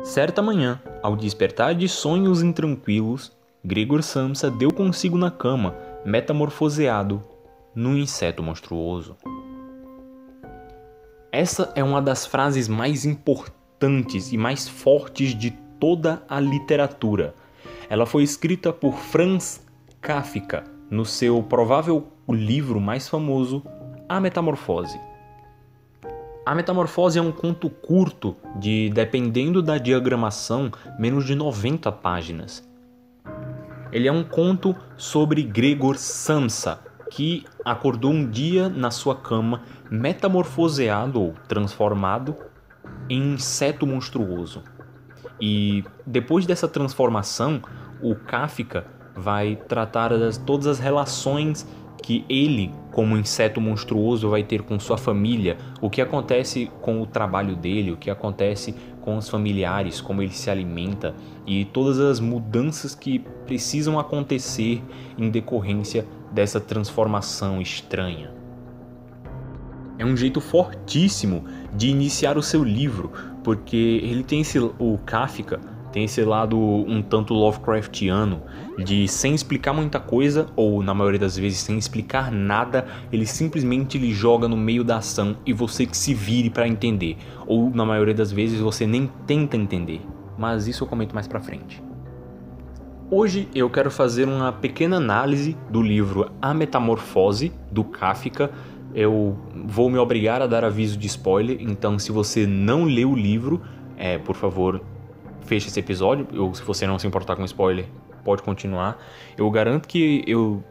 Certa manhã, ao despertar de sonhos intranquilos, Gregor Samsa deu consigo na cama, metamorfoseado num inseto monstruoso. Essa é uma das frases mais importantes e mais fortes de toda a literatura. Ela foi escrita por Franz Kafka no seu provável livro mais famoso, A Metamorfose. A Metamorfose é um conto curto de, dependendo da diagramação, menos de 90 páginas. Ele é um conto sobre Gregor Samsa, que acordou um dia na sua cama metamorfoseado ou transformado em inseto monstruoso. E depois dessa transformação, o Kafka vai tratar todas as relações que ele, como inseto monstruoso, vai ter com sua família, o que acontece com o trabalho dele, o que acontece com os familiares, como ele se alimenta e todas as mudanças que precisam acontecer em decorrência dessa transformação estranha. É um jeito fortíssimo de iniciar o seu livro, porque ele tem o Kafka tem esse lado um tanto Lovecraftiano, de sem explicar muita coisa, ou na maioria das vezes sem explicar nada, ele simplesmente lhe joga no meio da ação e você que se vire para entender, ou na maioria das vezes você nem tenta entender, mas isso eu comento mais pra frente. Hoje eu quero fazer uma pequena análise do livro A Metamorfose, do Kafka. Eu vou me obrigar a dar aviso de spoiler, então se você não leu o livro, por favor, feche esse episódio, ou se você não se importar com spoiler, pode continuar. Eu garanto que eu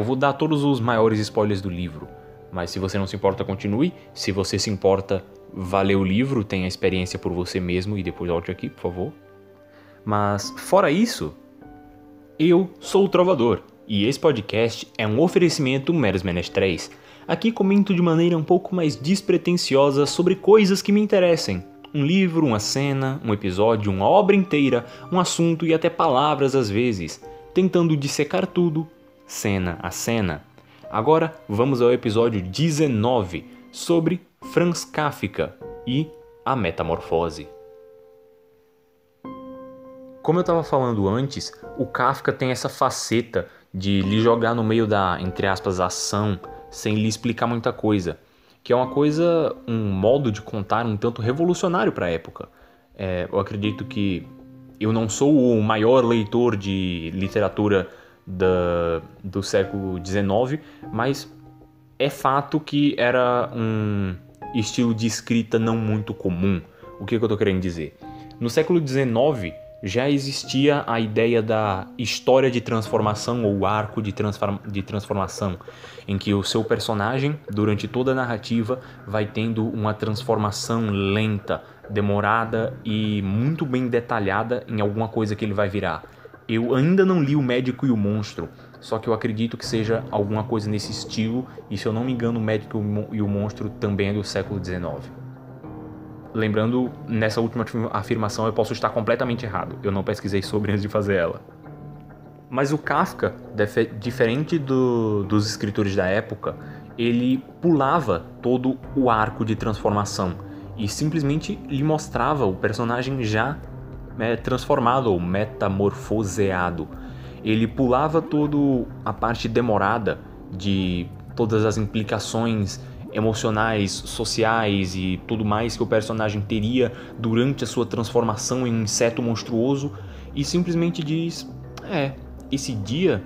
vou dar todos os maiores spoilers do livro, mas se você não se importa, continue. Se você se importa, vá ler o livro, tenha a experiência por você mesmo e depois volte aqui, por favor. Mas, fora isso, eu sou o Trovador, e esse podcast é um oferecimento Meros Menestréis. Aqui comento de maneira um pouco mais despretensiosa sobre coisas que me interessem. Um livro, uma cena, um episódio, uma obra inteira, um assunto e até palavras às vezes, tentando dissecar tudo, cena a cena. Agora vamos ao episódio 19, sobre Franz Kafka e a Metamorfose. Como eu estava falando antes, o Kafka tem essa faceta de lhe jogar no meio da, entre aspas, ação, sem lhe explicar muita coisa. Que é um modo de contar um tanto revolucionário para a época. Eu acredito que eu não sou o maior leitor de literatura do século XIX, mas é fato que era um estilo de escrita não muito comum. O que eu estou querendo dizer? No século XIX já existia a ideia da história de transformação ou arco de transformação, em que o seu personagem, durante toda a narrativa, vai tendo uma transformação lenta, demorada e muito bem detalhada em alguma coisa que ele vai virar. Eu ainda não li O Médico e o Monstro, só que eu acredito que seja alguma coisa nesse estilo, e se eu não me engano, O Médico e o Monstro também é do século XIX. Lembrando, nessa última afirmação eu posso estar completamente errado, eu não pesquisei sobre antes de fazer ela. Mas o Kafka, diferente dos escritores da época, ele pulava todo o arco de transformação e simplesmente lhe mostrava o personagem já transformado ou metamorfoseado. Ele pulava toda a parte demorada de todas as implicações emocionais, sociais e tudo mais que o personagem teria durante a sua transformação em um inseto monstruoso e simplesmente diz: esse dia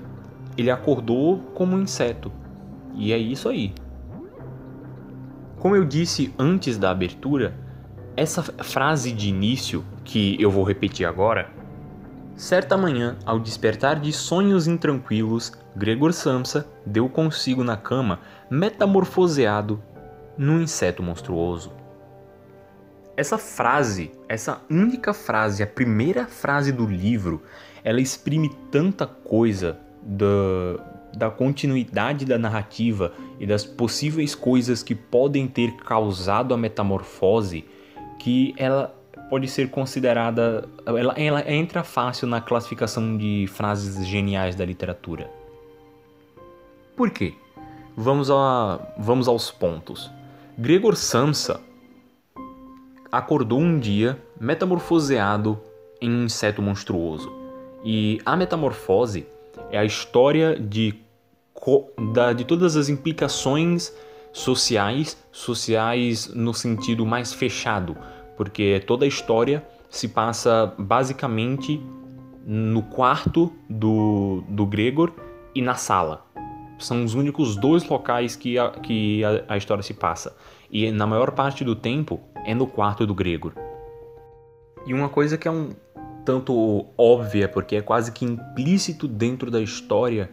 ele acordou como um inseto. E é isso aí. Como eu disse antes da abertura, essa frase de início, que eu vou repetir agora: certa manhã, ao despertar de sonhos intranquilos, Gregor Samsa deu consigo na cama, metamorfoseado num inseto monstruoso. Essa frase, essa única frase, a primeira frase do livro, ela exprime tanta coisa da continuidade da narrativa e das possíveis coisas que podem ter causado a metamorfose, que ela pode ser considerada, ela entra fácil na classificação de frases geniais da literatura. Por quê? Vamos aos pontos. Gregor Samsa acordou um dia metamorfoseado em um inseto monstruoso. E a metamorfose é a história de todas as implicações sociais no sentido mais fechado, porque toda a história se passa basicamente no quarto do Gregor e na sala. São os únicos dois locais que a história se passa. E na maior parte do tempo é no quarto do Gregor. E uma coisa que é um tanto óbvia, porque é quase que implícito dentro da história,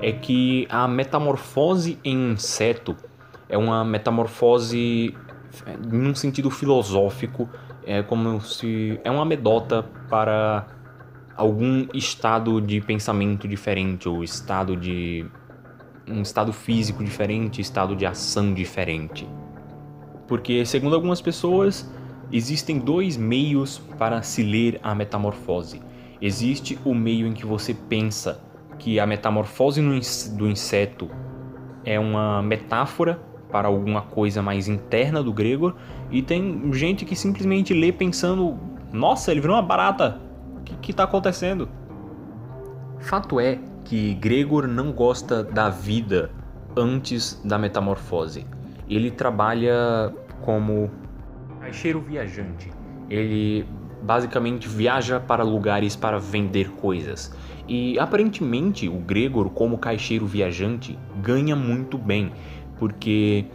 é que a metamorfose em inseto é uma metamorfose em um sentido filosófico, é como se é uma anedota para algum estado de pensamento diferente, ou um estado físico diferente, estado de ação diferente. Porque, segundo algumas pessoas, existem dois meios para se ler a metamorfose. Existe o meio em que você pensa que a metamorfose do inseto é uma metáfora para alguma coisa mais interna do Gregor, e tem gente que simplesmente lê pensando: nossa, ele virou uma barata, o que está acontecendo? Fato é que Gregor não gosta da vida antes da metamorfose. Ele trabalha como caixeiro viajante. Ele basicamente viaja para lugares para vender coisas. E aparentemente o Gregor, como caixeiro viajante, ganha muito bem, porque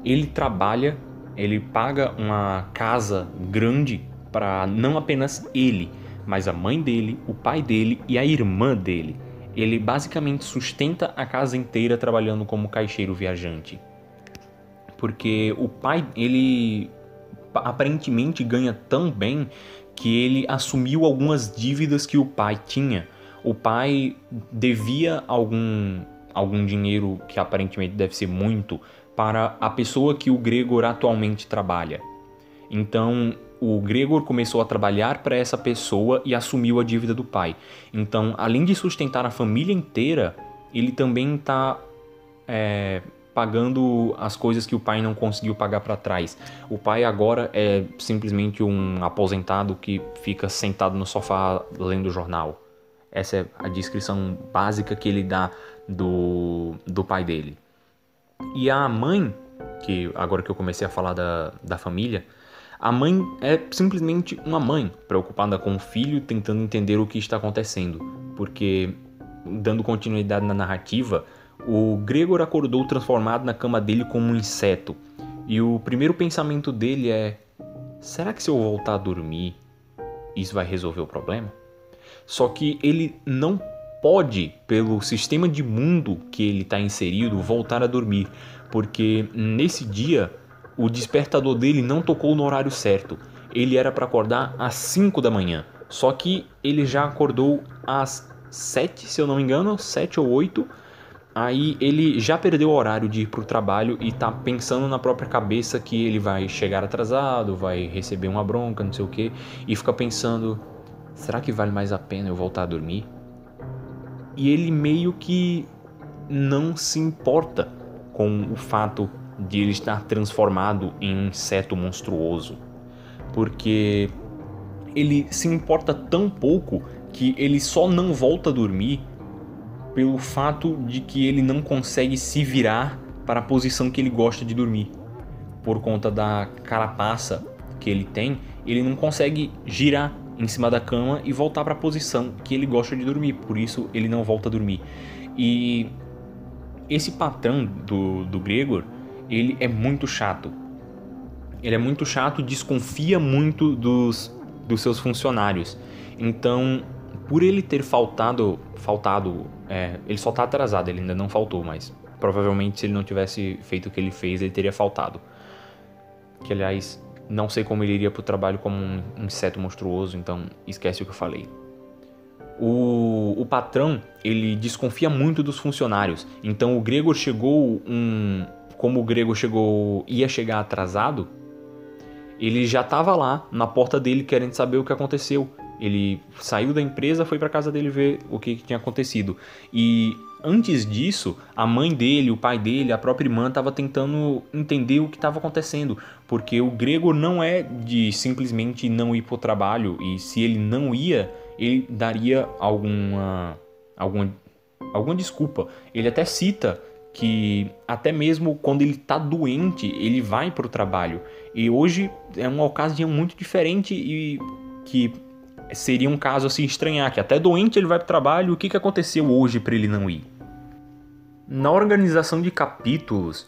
ele trabalha, ele paga uma casa grande para não apenas ele, mas a mãe dele, o pai dele e a irmã dele. Ele basicamente sustenta a casa inteira trabalhando como caixeiro viajante. Porque o pai, ele aparentemente ganha tão bem que ele assumiu algumas dívidas que o pai tinha. O pai devia algum dinheiro, que aparentemente deve ser muito, para a pessoa que o Gregor atualmente trabalha. Então, o Gregor começou a trabalhar para essa pessoa e assumiu a dívida do pai. Então, além de sustentar a família inteira, ele também está pagando as coisas que o pai não conseguiu pagar para trás. O pai agora é simplesmente um aposentado que fica sentado no sofá lendo jornal. Essa é a descrição básica que ele dá do pai dele. E a mãe, que agora que eu comecei a falar da família, a mãe é simplesmente uma mãe preocupada com o filho, tentando entender o que está acontecendo. Porque, dando continuidade na narrativa, o Gregor acordou transformado na cama dele como um inseto. E o primeiro pensamento dele é: será que se eu voltar a dormir, isso vai resolver o problema? Só que ele não pode, pelo sistema de mundo que ele está inserido, voltar a dormir. Porque nesse dia, o despertador dele não tocou no horário certo. Ele era para acordar às 5 da manhã. Só que ele já acordou às 7, se eu não me engano, 7 ou 8. Aí ele já perdeu o horário de ir pro trabalho e tá pensando na própria cabeça que ele vai chegar atrasado, vai receber uma bronca, não sei o que, e fica pensando: será que vale mais a pena eu voltar a dormir? E ele meio que não se importa com o fato de ele estar transformado em um inseto monstruoso, porque ele se importa tão pouco que ele só não volta a dormir pelo fato de que ele não consegue se virar para a posição que ele gosta de dormir. Por conta da carapaça que ele tem, ele não consegue girar em cima da cama e voltar para a posição que ele gosta de dormir. Por isso ele não volta a dormir. E esse patrão do Gregor, ele é muito chato. Ele é muito chato e desconfia muito dos seus funcionários. Então, por ele ter faltado, ele só tá atrasado, ele ainda não faltou, mas provavelmente se ele não tivesse feito o que ele fez, ele teria faltado. Que, aliás, não sei como ele iria pro trabalho como um inseto monstruoso, então esquece o que eu falei. O patrão, ele desconfia muito dos funcionários, então o Gregor como o Gregor ia chegar atrasado, ele já estava lá na porta dele querendo saber o que aconteceu. Ele saiu da empresa, foi para casa dele ver o que tinha acontecido. E antes disso, a mãe dele, o pai dele, a própria irmã estavam tentando entender o que estava acontecendo, porque o Gregor não é de simplesmente não ir para o trabalho, e se ele não ia, ele daria alguma desculpa. Ele até cita que até mesmo quando ele está doente, ele vai para o trabalho. E hoje é uma ocasião muito diferente e que seria um caso a se estranhar, que até doente ele vai para o trabalho. O que aconteceu hoje para ele não ir? Na organização de capítulos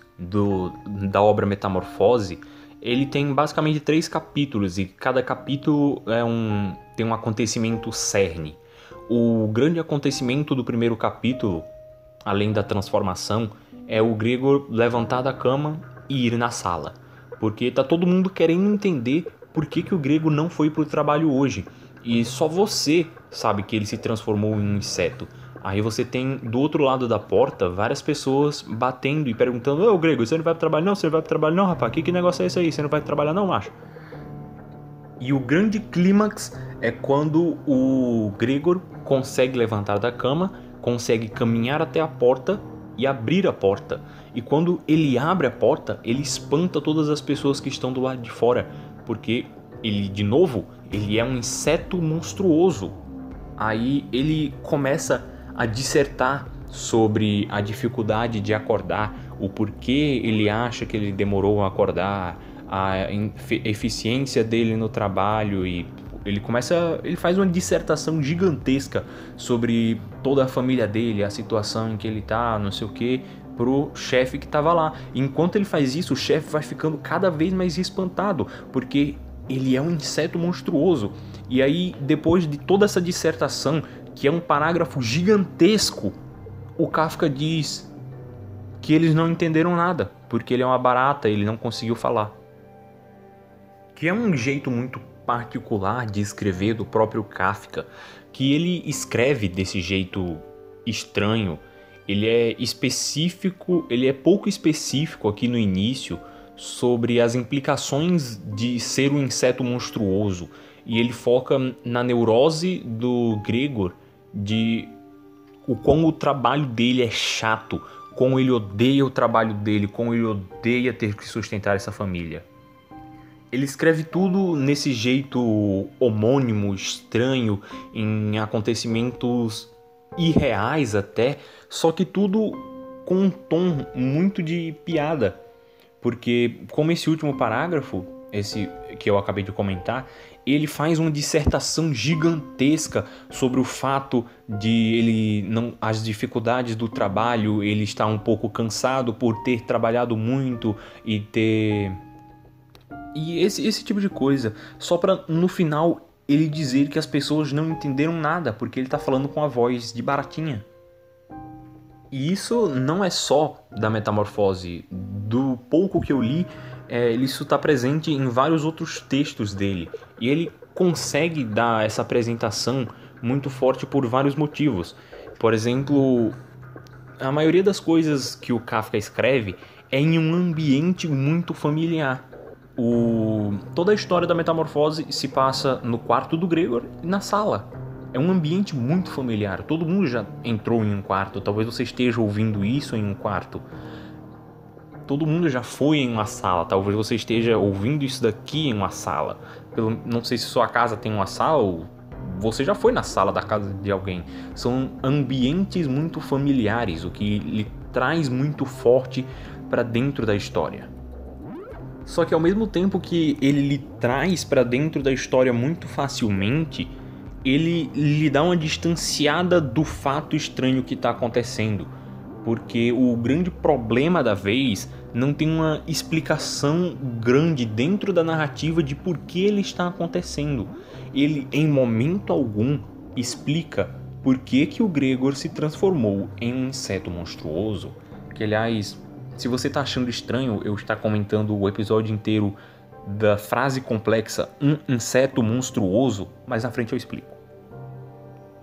da obra Metamorfose, ele tem basicamente 3 capítulos e cada capítulo tem um acontecimento cerne. O grande acontecimento do primeiro capítulo, além da transformação, é o Gregor levantar da cama e ir na sala. Porque tá todo mundo querendo entender por que o Gregor não foi pro trabalho hoje. E só você sabe que ele se transformou em um inseto. Aí você tem do outro lado da porta várias pessoas batendo e perguntando: ô Gregor, você não vai pro trabalho não? Você não vai pro trabalho não, rapaz? Que negócio é esse aí? Você não vai trabalhar não, macho? E o grande clímax é quando o Gregor consegue levantar da cama, consegue caminhar até a porta e abrir a porta. E quando ele abre a porta, ele espanta todas as pessoas que estão do lado de fora, porque ele, de novo, ele é um inseto monstruoso. Aí ele começa a dissertar sobre a dificuldade de acordar, o porquê ele acha que ele demorou a acordar, a eficiência dele no trabalho, e ele faz uma dissertação gigantesca sobre toda a família dele, a situação em que ele tá, não sei o que, pro chefe que tava lá. E enquanto ele faz isso, o chefe vai ficando cada vez mais espantado, porque ele é um inseto monstruoso. E aí, depois de toda essa dissertação, que é um parágrafo gigantesco, o Kafka diz que eles não entenderam nada, porque ele é uma barata, ele não conseguiu falar. Que é um jeito muito particular de escrever do próprio Kafka, que ele escreve desse jeito estranho. Ele é específico, ele é pouco específico aqui no início sobre as implicações de ser um inseto monstruoso, e ele foca na neurose do Gregor, de o quão o trabalho dele é chato, como ele odeia o trabalho dele, como ele odeia ter que sustentar essa família. Ele escreve tudo nesse jeito homônimo, estranho, em acontecimentos irreais até, só que tudo com um tom muito de piada. Porque, como esse último parágrafo, esse que eu acabei de comentar, ele faz uma dissertação gigantesca sobre o fato de as dificuldades do trabalho, ele está um pouco cansado por ter trabalhado muito e esse tipo de coisa, só para no final ele dizer que as pessoas não entenderam nada, porque ele está falando com a voz de baratinha. E isso não é só da Metamorfose. Do pouco que eu li, isso está presente em vários outros textos dele. E ele consegue dar essa apresentação muito forte por vários motivos. Por exemplo, a maioria das coisas que o Kafka escreve é em um ambiente muito familiar. Toda a história da Metamorfose se passa no quarto do Gregor e na sala. É um ambiente muito familiar. Todo mundo já entrou em um quarto. Talvez você esteja ouvindo isso em um quarto. Todo mundo já foi em uma sala. Talvez você esteja ouvindo isso daqui em uma sala. Não sei se sua casa tem uma sala ou você já foi na sala da casa de alguém. São ambientes muito familiares, o que lhe traz muito forte para dentro da história. Só que ao mesmo tempo que ele lhe traz para dentro da história muito facilmente, ele lhe dá uma distanciada do fato estranho que está acontecendo, porque o grande problema da vez não tem uma explicação grande dentro da narrativa de por que ele está acontecendo. Ele, em momento algum, explica por que o Gregor se transformou em um inseto monstruoso, que, aliás, se você está achando estranho eu estar comentando o episódio inteiro da frase complexa um inseto monstruoso, mais na frente eu explico.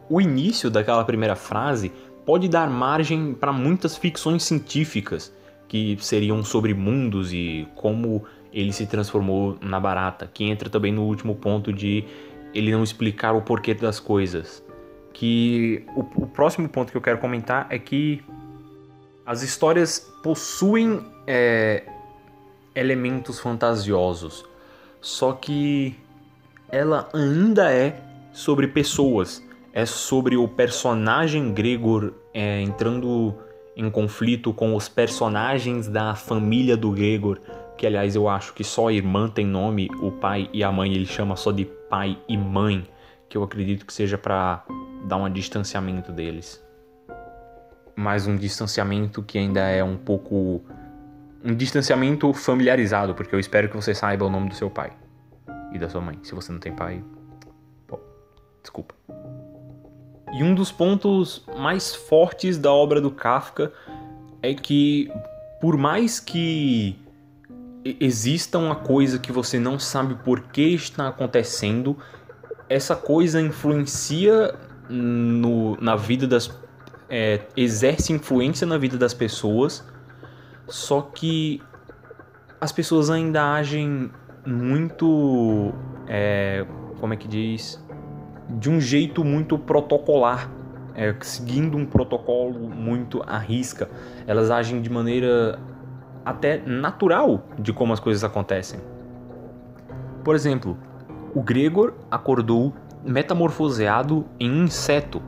O início daquela primeira frase pode dar margem para muitas ficções científicas que seriam sobre mundos e como ele se transformou na barata, que entra também no último ponto de ele não explicar o porquê das coisas. que o próximo ponto que eu quero comentar é que as histórias possuem elementos fantasiosos, só que ela ainda é sobre pessoas, é sobre o personagem Gregor entrando em conflito com os personagens da família do Gregor, que aliás eu acho que só a irmã tem nome, o pai e a mãe ele chama só de pai e mãe, que eu acredito que seja para dar um distanciamento deles. Mas um distanciamento que ainda é um pouco... um distanciamento familiarizado, porque eu espero que você saiba o nome do seu pai e da sua mãe. Se você não tem pai, pô, desculpa. E um dos pontos mais fortes da obra do Kafka é que, por mais que exista uma coisa que você não sabe por que está acontecendo, essa coisa influencia na vida das... exerce influência na vida das pessoas, só que as pessoas ainda agem muito... como é que diz? De um jeito muito protocolar, seguindo um protocolo muito à risca. Elas agem de maneira até natural de como as coisas acontecem. Por exemplo, o Gregor acordou metamorfoseado em um inseto,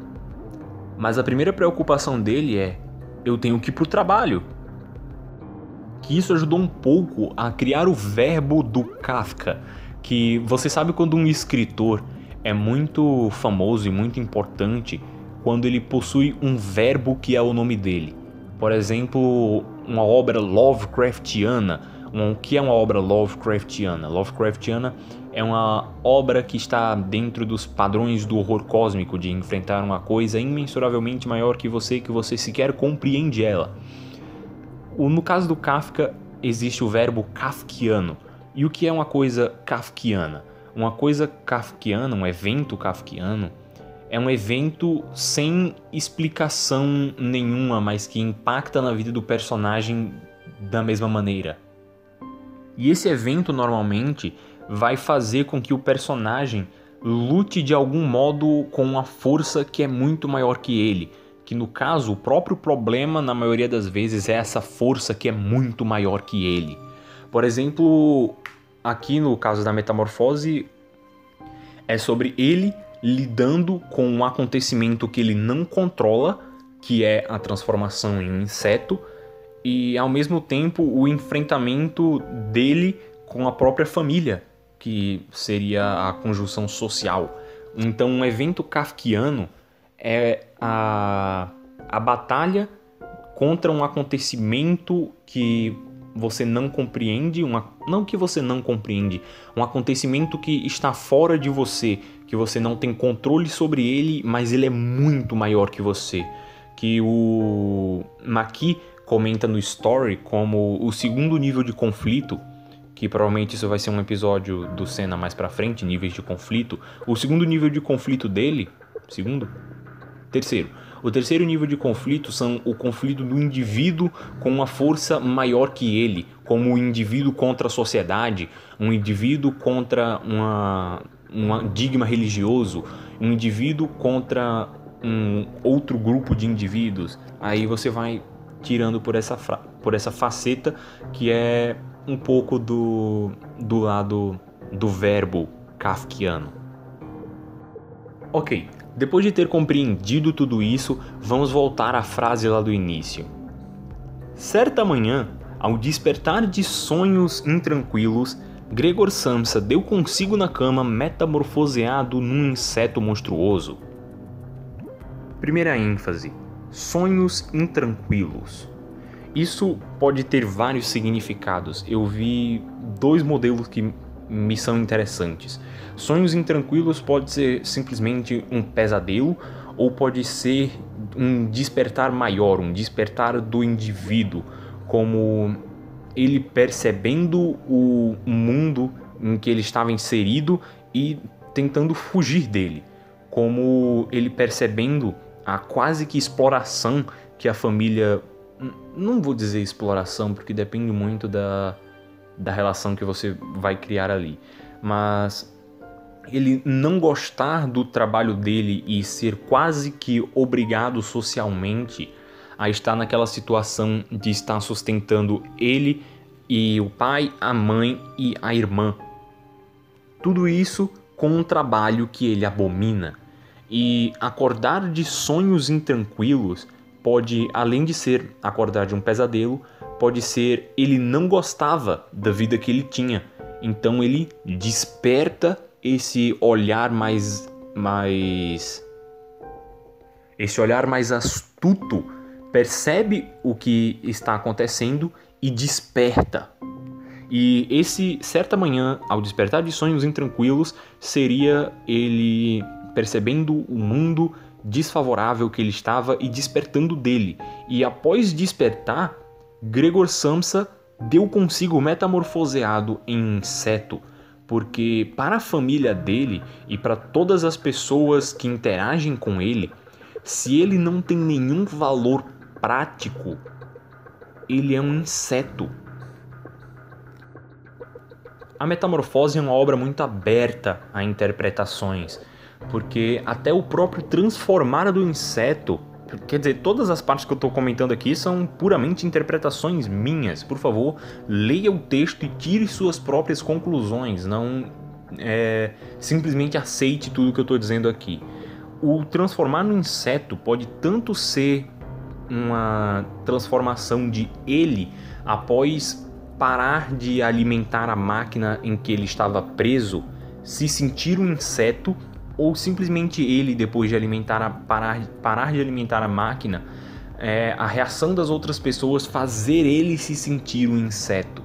mas a primeira preocupação dele é: eu tenho que ir pro trabalho. Que isso ajudou um pouco a criar o verbo do Kafka, que você sabe quando um escritor é muito famoso e muito importante quando ele possui um verbo que é o nome dele. Por exemplo, uma obra Lovecraftiana. O que é uma obra Lovecraftiana? Lovecraftiana é uma obra que está dentro dos padrões do horror cósmico, de enfrentar uma coisa imensuravelmente maior que você sequer compreende ela. No caso do Kafka, existe o verbo kafkiano. E o que é uma coisa kafkiana? Uma coisa kafkiana, um evento kafkiano, é um evento sem explicação nenhuma, mas que impacta na vida do personagem da mesma maneira. E esse evento, normalmente, vai fazer com que o personagem lute de algum modo com uma força que é muito maior que ele. Que no caso, o próprio problema, na maioria das vezes, é essa força que é muito maior que ele. Por exemplo, aqui no caso da metamorfose, é sobre ele lidando com um acontecimento que ele não controla, que é a transformação em um inseto, e ao mesmo tempo o enfrentamento dele com a própria família, que seria a conjunção social. Então, um evento kafkiano é a batalha contra um acontecimento que você não compreende, não que você não compreende, um acontecimento que está fora de você, que você não tem controle sobre ele, mas ele é muito maior que você. Que o Maki comenta no Story como o segundo nível de conflito, que provavelmente isso vai ser um episódio do Senna mais pra frente, níveis de conflito. O segundo nível de conflito dele... Terceiro. O terceiro nível de conflito são o conflito do indivíduo com uma força maior que ele, como um indivíduo contra a sociedade, um indivíduo contra um digma religioso, um indivíduo contra um outro grupo de indivíduos. Aí você vai tirando por essa faceta que é um pouco do lado do verbo kafkiano. Ok. Depois de ter compreendido tudo isso, vamos voltar à frase lá do início. Certa manhã, ao despertar de sonhos intranquilos, Gregor Samsa deu consigo na cama metamorfoseado num inseto monstruoso. Primeira ênfase: sonhos intranquilos. Isso pode ter vários significados. Eu vi 2 modelos que me são interessantes. Sonhos intranquilos pode ser simplesmente um pesadelo, ou pode ser um despertar maior, um despertar do indivíduo, como ele percebendo o mundo em que ele estava inserido e tentando fugir dele, como ele percebendo a quase que exploração que a família... Não vou dizer exploração, porque depende muito da relação que você vai criar ali, mas ele não gostar do trabalho dele e ser quase que obrigado socialmente a estar naquela situação de estar sustentando ele e o pai, a mãe e a irmã. Tudo isso com um trabalho que ele abomina. E acordar de sonhos intranquilos pode, além de ser acordar de um pesadelo, pode ser ele não gostava da vida que ele tinha. Então ele desperta esse olhar mais astuto, percebe o que está acontecendo e desperta. E esse, certa manhã, ao despertar de sonhos intranquilos, seria ele percebendo o mundo desfavorável que ele estava e despertando dele. E após despertar, Gregor Samsa deu consigo metamorfoseado em inseto, porque para a família dele e para todas as pessoas que interagem com ele, se ele não tem nenhum valor prático, ele é um inseto. A Metamorfose é uma obra muito aberta a interpretações, porque até o próprio transformar do inseto, quer dizer, todas as partes que eu estou comentando aqui são puramente interpretações minhas. Por favor, leia o texto e tire suas próprias conclusões, não simplesmente aceite tudo que eu estou dizendo aqui. O transformar no inseto pode tanto ser uma transformação de ele após parar de alimentar a máquina em que ele estava preso, se sentir um inseto, ou simplesmente ele, depois de parar de alimentar a máquina, a reação das outras pessoas fazer ele se sentir um inseto.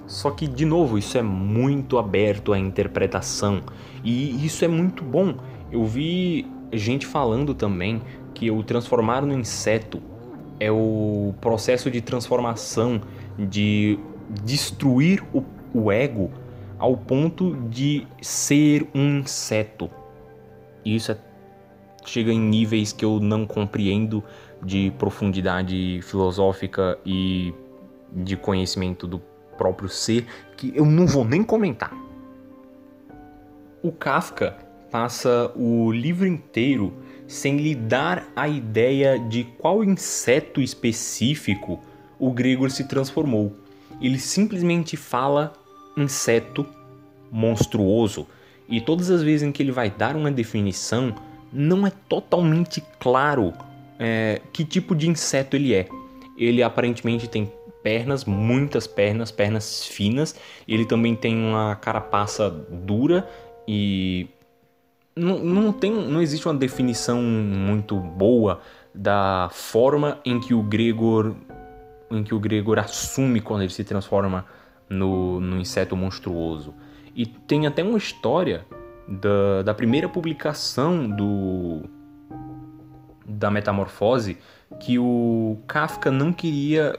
Só que, de novo, isso é muito aberto à interpretação, e isso é muito bom. Eu vi gente falando também que o transformar no inseto é o processo de transformação, de destruir o ego ao ponto de ser um inseto. E isso chega em níveis que eu não compreendo de profundidade filosófica e de conhecimento do próprio ser, que eu não vou nem comentar. O Kafka passa o livro inteiro sem lhe dar a ideia de qual inseto específico o Gregor se transformou. Ele simplesmente fala inseto monstruoso, e todas as vezes em que ele vai dar uma definição, não é totalmente claro que tipo de inseto ele é. Ele aparentemente tem pernas, muitas pernas, pernas finas. Ele também tem uma carapaça dura e não existe uma definição muito boa da forma em que o Gregor assume quando ele se transforma no inseto monstruoso. E tem até uma história da primeira publicação da Metamorfose, que o Kafka não queria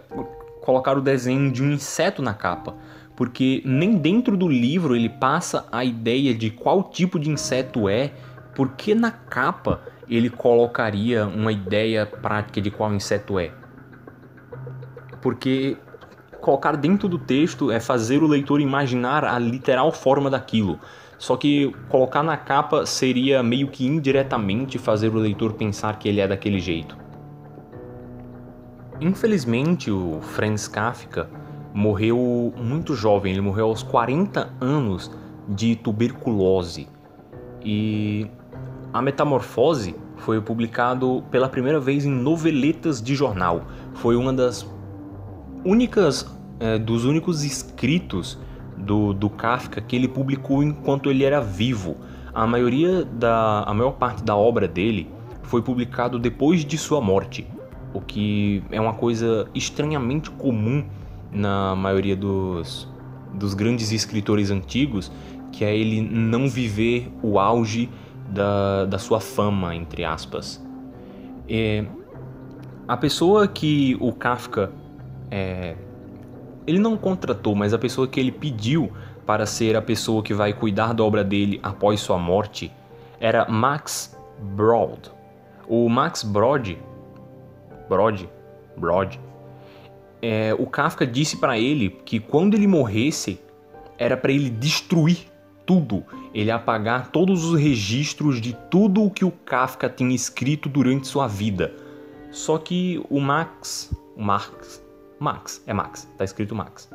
colocar o desenho de um inseto na capa, porque nem dentro do livro ele passa a ideia de qual tipo de inseto é, porque na capa ele colocaria uma ideia prática de qual inseto é. Porque colocar dentro do texto é fazer o leitor imaginar a literal forma daquilo. Só que colocar na capa seria meio que indiretamente fazer o leitor pensar que ele é daquele jeito. Infelizmente, o Franz Kafka morreu muito jovem. Ele morreu aos 40 anos de tuberculose. E a Metamorfose foi publicado pela primeira vez em noveletas de jornal. Foi uma das dos únicos escritos do Kafka que ele publicou enquanto ele era vivo. A maior parte da obra dele foi publicado depois de sua morte, o que é uma coisa estranhamente comum na maioria dos grandes escritores antigos, que é ele não viver o auge da sua fama, entre aspas. A pessoa que o Kafka ele não contratou, mas a pessoa que ele pediu para ser a pessoa que vai cuidar da obra dele após sua morte era Max Brod. O Max Brod, o Kafka disse para ele que quando ele morresse era para ele destruir tudo. ele apagar todos os registros de tudo o que o Kafka tinha escrito durante sua vida. Só que o Max, tá escrito Max.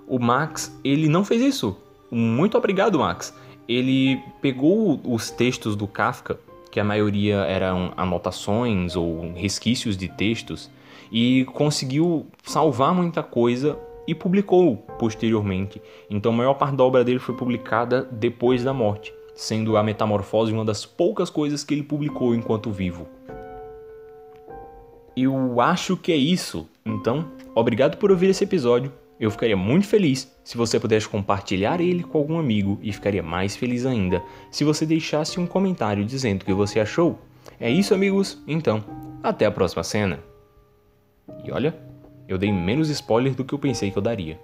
O Max, ele não fez isso. Muito obrigado, Max. Ele pegou os textos do Kafka, que a maioria eram anotações ou resquícios de textos, e conseguiu salvar muita coisa e publicou posteriormente. Então a maior parte da obra dele foi publicada depois da morte, sendo a Metamorfose uma das poucas coisas que ele publicou enquanto vivo. Eu acho que é isso. Então, obrigado por ouvir esse episódio. Eu ficaria muito feliz se você pudesse compartilhar ele com algum amigo e ficaria mais feliz ainda se você deixasse um comentário dizendo o que você achou. É isso, amigos. Então, até a próxima cena. E olha, eu dei menos spoiler do que eu pensei que eu daria.